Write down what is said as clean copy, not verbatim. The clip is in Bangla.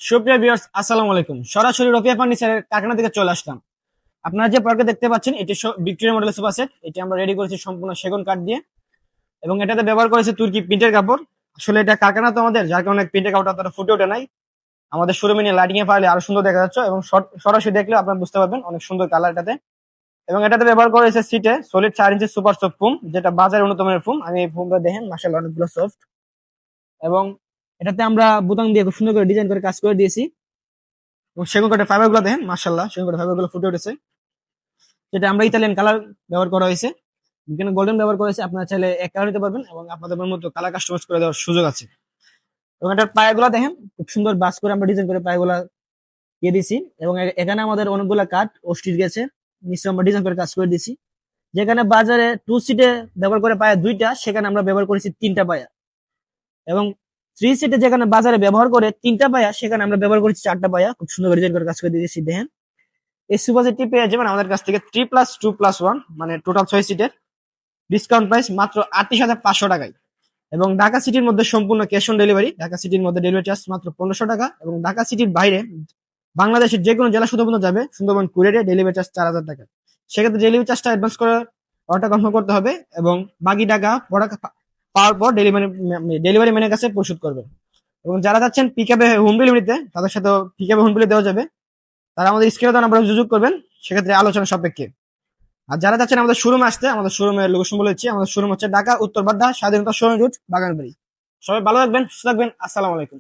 সুপ্রিয় ভিউয়ার্স, আসসালামু আলাইকুম। সরাসরি রফিয়া ফার্নিচারের কারখানা থেকে চলে আসলাম। আপনারা যে প্রোডাক্ট দেখতে পাচ্ছেন এটি ভিক্টোরিয়া মডেলের সোফা সেট। এটি আমরা রেডি করেছি সম্পূর্ণ সেগুন কাঠ দিয়ে এবং এটাতে ব্যবহার করেছি তুর্কি প্রিন্টের কাপড়। আসলে এটা কারখানা তো আমাদের, যার কারণে প্রিন্টের কাপড়টা আপনারা ফুটে ওঠে নাই। আমাদের শোরুমে নিয়ে লাইটিং এ পারলে আরো সুন্দর দেখা যাচ্ছে এবং সরাসরি দেখলে আপনারা বুঝতে পারবেন অনেক সুন্দর কালার এটাতে। এবং এটাতে ব্যবহার করেছে সিটে সলিড 4 ইঞ্চি সুপার সফট ফোম, যেটা বাজারের অন্যতম ফোম। আমি এই ফোমটা দেখেন মাশাআল্লাহ অনেকগুলো সফট। এবং এটাতে আমরা বোতাম দিয়ে খুব সুন্দর করে ডিজাইন করে কাজ করে দিয়েছি। এবং সেগুন কাঠের ফাইবার গুলো দেখেন মাশাআল্লাহ, সেগুন কাঠের ফাইবার গুলো ফুটে উঠেছে। যেটা আমরা ইতালিয়ান কালার ব্যবহার করা হয়েছে, এখানে গোল্ডেন ব্যবহার করেছে। আপনারা চাইলে এক কালার নিতে পারবেন এবং আপনাদের মন মতো কালার কাস্টমাইজ করে দেওয়ার সুযোগ আছে। এবং এটার পায়াগুলো দেখেন খুব সুন্দর বাস করে আমরা ডিজাইন করে পায়াগুলা দিয়ে দিয়েছি। এবং এখানে আমাদের অনেকগুলা কাঠ ও স্টিচ গেছে, নিশ্চয় আমরা ডিজাইন করে কাজ করে দিয়েছি। যেখানে বাজারে 2 সিটে ব্যবহার করে পায়া দুইটা, সেখানে আমরা ব্যবহার করেছি 3টা পায়া। এবং 3 সিটে যেখানে বাজারে ব্যবহার করে 3টা পায়া, সেখানে আমরা ব্যবহার করেছি 4টা পায়া। খুব সুন্দর ডিজাইন করে কাজ করে দিয়েছি দেখেন। এই সুপার সেটটি পেয়ে যাবেন আমাদের কাছ থেকে 3+2+1, মানে টোটাল 6 সিটের। ডিসকাউন্ট প্রাইস মাত্র 38,500 টাকায়। এবং ঢাকা সিটির মধ্যে সম্পূর্ণ ক্যাশ অন ডেলিভারি। ঢাকা সিটির মধ্যে ডেলিভারি চার্জ মাত্র 1500 টাকা। এবং ঢাকা সিটির বাইরে বাংলাদেশের যে কোনো জেলা সুন্দরবন যাবে, সুন্দরবন কুরিয়ারে ডেলিভারি চার্জ 4000 টাকা। সেক্ষেত্রে ডেলিভারি চার্জটা অ্যাডভান্স করে অর্ডার কনফার্ম করতে হবে এবং বাকি টাকা পাওয়ার পর ডেলিভারি ম্যানের কাছে পরিশোধ করবে। এবং যারা যাচ্ছেন পিকআপে হোম ডেলিভারিতে, তাদের সাথে পিকআপে হোম ডেলিভারি দেওয়া যাবে। তারা আমাদের স্ক্রিনে দেওয়া নাম্বারে যোগাযোগ করবেন, সেক্ষেত্রে আলোচনা সাপেক্ষে। আর যারা যাচ্ছেন আমাদের শোরুমে আসতে, আমাদের শোরুমের লোকেশন বলেছি। আমাদের শোরুম হচ্ছে ঢাকা উত্তর বাড্ডা, স্বাধীনতা শোরুম রোড, বাগানবাড়ি। সবাই ভালো থাকবেন, সুস্থ থাকবেন। আসসালামু আলাইকুম।